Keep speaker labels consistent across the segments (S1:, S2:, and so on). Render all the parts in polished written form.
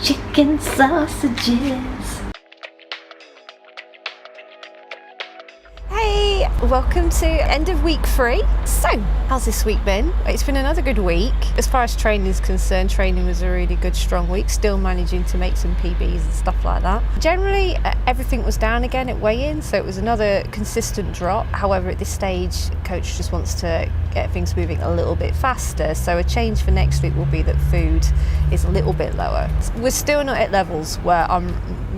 S1: Chicken sausages.
S2: Hey, welcome to end of week 3. So, how's this week been? It's been another good week. As far as training is concerned, training was a really good, strong week. Still managing to make some PBs and stuff like that. Generally, everything was down again at weigh-in, so it was another consistent drop. However, at this stage, coach just wants to get things moving a little bit faster. So a change for next week will be that food is a little bit lower. We're still not at levels where I'm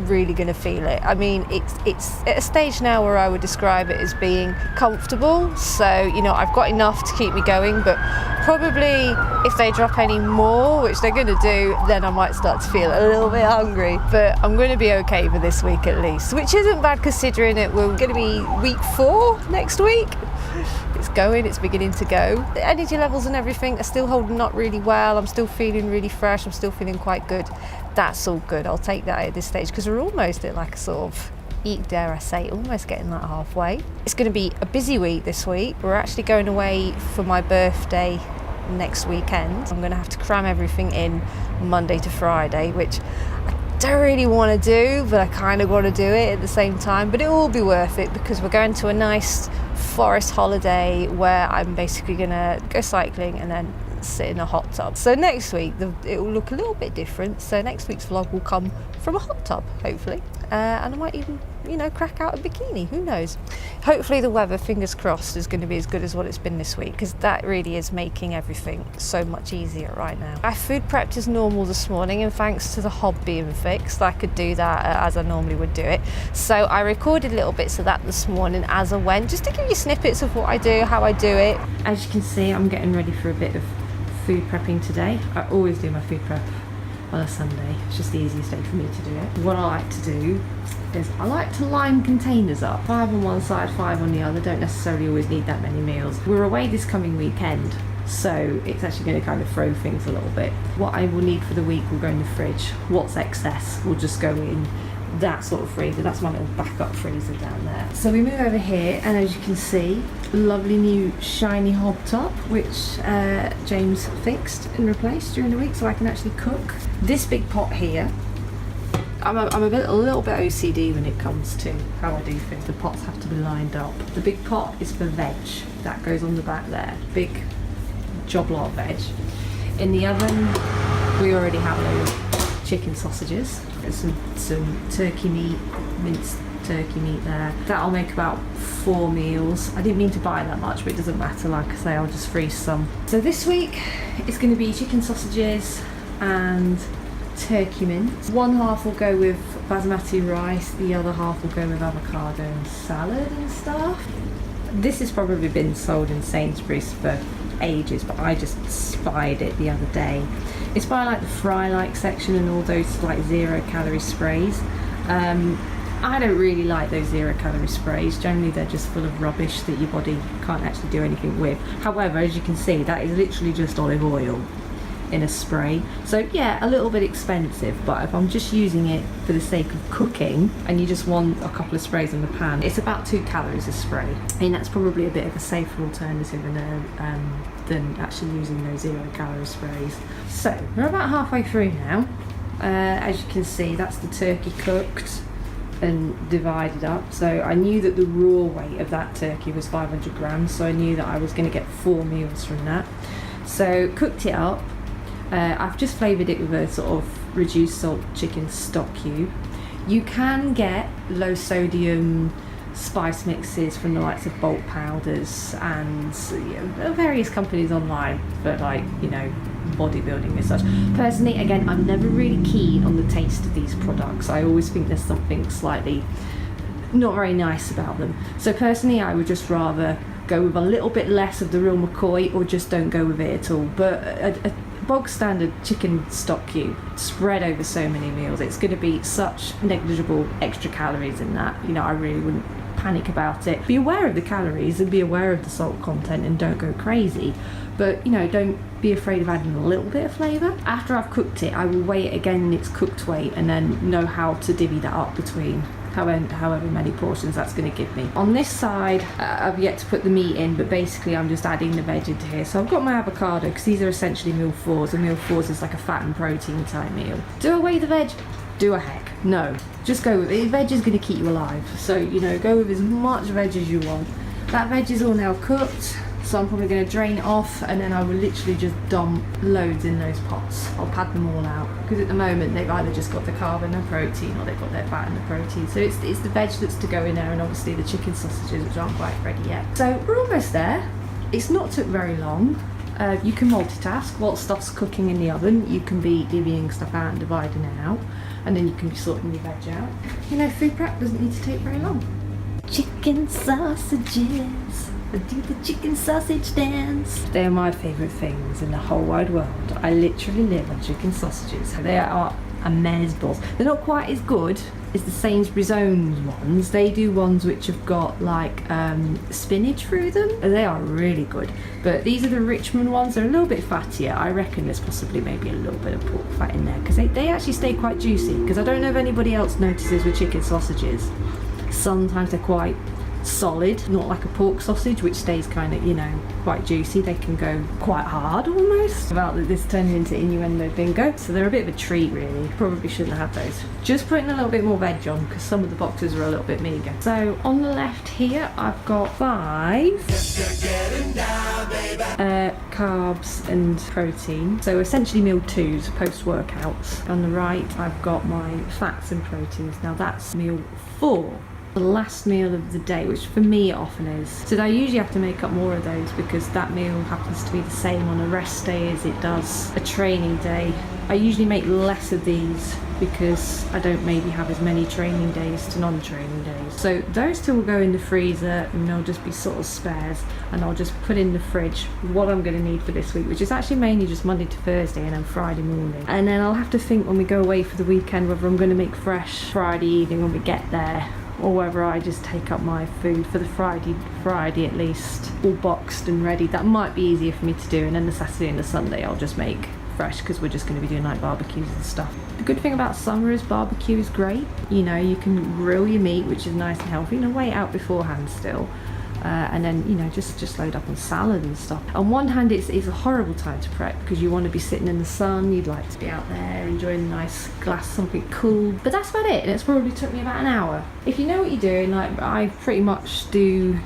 S2: really going to feel it. I mean, it's at a stage now where I would describe it as being comfortable. So, you know, I've got enough to keep me going, but probably if they drop any more, which they're going to do, then I might start to feel a little bit hungry. But I'm going to be okay for this week at least, which isn't bad considering it. We're going to be week 4 next week. It's beginning to go. The energy levels and everything are still holding up really well. I'm still feeling really fresh. I'm still feeling quite good. That's all good. I'll take that at this stage because we're almost at like a sort of, dare I say, almost getting like halfway. It's going to be a busy week this week. We're actually going away for my birthday next weekend. I'm going to have to cram everything in Monday to Friday, which I don't really want to do, but I kind of want to do it at the same time. But it will be worth it because we're going to a nice forest holiday where I'm basically going to go cycling and then sit in a hot tub. So next week it will look a little bit different. So next week's vlog will come from a hot tub, hopefully, and I might even, you know, crack out a bikini, who knows. Hopefully the weather, fingers crossed, is going to be as good as what it's been this week, because that really is making everything so much easier right now. I food prepped as normal this morning, and thanks to the hob being fixed, I could do that as I normally would do it. So I recorded little bits of that this morning as I went, just to give you snippets of what I do, how I do it. As you can see, I'm getting ready for a bit of food prepping today. I always do my food prep on a Sunday. It's just the easiest day for me to do it. What I like to do is I like to line containers up. 5 on one side, 5 on the other. Don't necessarily always need that many meals. We're away this coming weekend, so it's actually going to kind of throw things a little bit. What I will need for the week will go in the fridge. What's excess will just go in that sort of freezer. That's my little backup freezer down there. So we move over here, and as you can see, lovely new shiny hob top, which James fixed and replaced during the week so I can actually cook. This big pot here, I'm a little bit OCD when it comes to how I do things. The pots have to be lined up. The big pot is for veg. That goes on the back there. Big job lot of veg. In the oven, we already have a load of chicken sausages. There's some turkey meat, minced turkey meat there. That'll make about 4 meals. I didn't mean to buy that much, but it doesn't matter. Like I say, I'll just freeze some. So this week, it's going to be chicken sausages and turkey mince. One half will go with basmati rice, the other half will go with avocado and salad and stuff. This has probably been sold in Sainsbury's for ages, but I just spied it the other day. It's by like the fry-like section and all those like 0-calorie sprays. I don't really like those 0-calorie sprays. Generally they're just full of rubbish that your body can't actually do anything with. However, as you can see, that is literally just olive oil in a spray. So yeah, a little bit expensive, but if I'm just using it for the sake of cooking and you just want a couple of sprays in the pan, it's about 2 calories a spray. And that's probably a bit of a safer alternative than actually using those 0-calorie sprays. So we're about halfway through now. As you can see, that's the turkey cooked and divided up. So I knew that the raw weight of that turkey was 500 grams, so I knew that I was going to get 4 meals from that. So cooked it up. I've just flavoured it with a sort of reduced salt chicken stock cube. You can get low sodium spice mixes from the likes of bulk powders and various companies online for, like, you know, bodybuilding and such. Personally, again, I'm never really keen on the taste of these products. I always think there's something slightly not very nice about them. So personally, I would just rather go with a little bit less of the real McCoy, or just don't go with it at all. But a bog standard chicken stock cube spread over so many meals, it's going to be such negligible extra calories in that. You know, I really wouldn't panic about it. Be aware of the calories and be aware of the salt content and don't go crazy. But, you know, don't be afraid of adding a little bit of flavour. After I've cooked it, I will weigh it again in its cooked weight and then know how to divvy that up between
S1: however many portions that's going to give me. On this side, I've yet to put the meat in, but basically I'm just adding the veg into here. So I've got my avocado, because these are essentially meal 4s, and meal 4s is like a fat and protein type meal. Do away the veg? Do a heck. No, just go with it. Veg is going to keep you alive. So, you know, go with as much veg as you want. That veg is all now cooked. So I'm probably going to drain it off, and then I will literally just dump loads in those pots. I'll pad them all out, because at the moment they've either just got the carb and the protein, or they've got their fat and the protein. So it's the veg that's to go in there, and obviously the chicken sausages, which aren't quite ready yet. So we're almost there. It's not took very long. You can multitask while stuff's cooking in the oven. You can be divvying stuff out and dividing it out, and then you can be sorting your veg out. You know, food prep doesn't need to take very long.
S2: Chicken sausages.
S1: Do the chicken sausage dance. They are my favourite things in the whole wide world. I literally live on chicken sausages. They are amazeballs. They're not quite as good as the Sainsbury's own ones. They do ones which have got like spinach through them. They are really good. But these are the Richmond ones. They're a little bit fattier. I reckon there's possibly maybe a little bit of pork fat in there, because they actually stay quite juicy. Because I don't know if anybody else notices with chicken sausages, sometimes they're quite solid, not like a pork sausage which stays kind of, you know, quite juicy. They can go quite hard almost. About this turning into innuendo bingo. So they're a bit of a treat really. Probably shouldn't have those. Just putting a little bit more veg on, because some of the boxes are a little bit meager. So on the left here I've got 5 carbs and protein. So essentially meal 2s, post workouts. On the right I've got my fats and proteins. Now that's meal 4. The last meal of the day, which for me it often is. So I usually have to make up more of those, because that meal happens to be the same on a rest day as it does a training day. I usually make less of these because I don't maybe have as many training days to non-training days. So those two will go in the freezer, and they'll just be sort of spares, and I'll just put in the fridge what I'm going to need for this week, which is actually mainly just Monday to Thursday and then Friday morning. And then I'll have to think when we go away for the weekend whether I'm going to make fresh Friday evening when we get there, or whether I just take up my food for the Friday at least, all boxed and ready. That might be easier for me to do, and then the Saturday and the Sunday I'll just make fresh, because we're just going to be doing like barbecues and stuff. The good thing about summer is barbecue is great. You know, you can grill your meat, which is nice and healthy, and weigh it out beforehand still. And then, you know, just load up on salad and stuff. On one hand, it's a horrible time to prep, because you want to be sitting in the sun, you'd like to be out there enjoying a nice glass of something cool, but that's about it, and it's probably took me about an hour. If you know what you're doing, like I pretty much do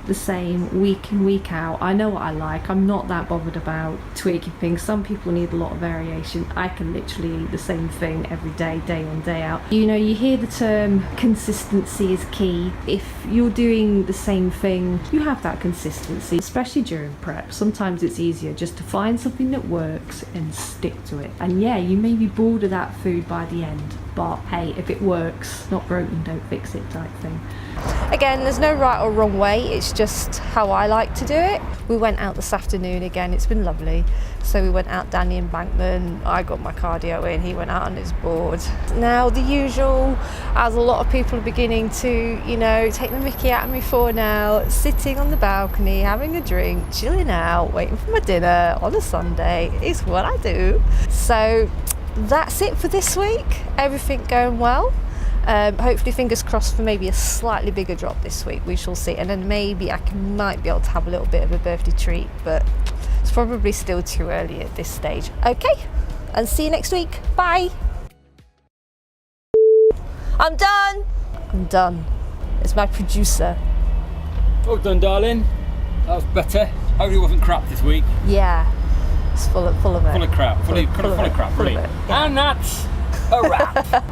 S1: the same week in, week out. I know what I like. I'm not that bothered about tweaking things. Some people need a lot of variation. I can literally eat the same thing every day, day in, day out. You know, you hear the term consistency is key. If you're doing the same thing, you have that consistency, especially during prep. Sometimes it's easier just to find something that works and stick to it. And yeah, you may be bored of that food by the end, but hey, if it works, not broken, don't fix it type thing.
S2: Again, there's no right or wrong way, it's just how I like to do it. We went out this afternoon again, it's been lovely. So we went out down the embankment, I got my cardio in, he went out on his board. Now the usual, as a lot of people are beginning to, you know, take the mickey out of me for now, sitting on the balcony, having a drink, chilling out, waiting for my dinner on a Sunday, is what I do. So that's it for this week, everything going well. Hopefully, fingers crossed for maybe a slightly bigger drop this week, we shall see, and then maybe I might be able to have a little bit of a birthday treat, but it's probably still too early at this stage. Okay, and see you next week, bye. I'm done. It's my producer.
S3: Well done, darling. That was better. Hopefully it wasn't crap this week.
S2: Yeah, it's full of it.
S3: Full of crap. Full of crap,
S2: full
S3: really.
S2: of it, yeah.
S3: And that's a wrap.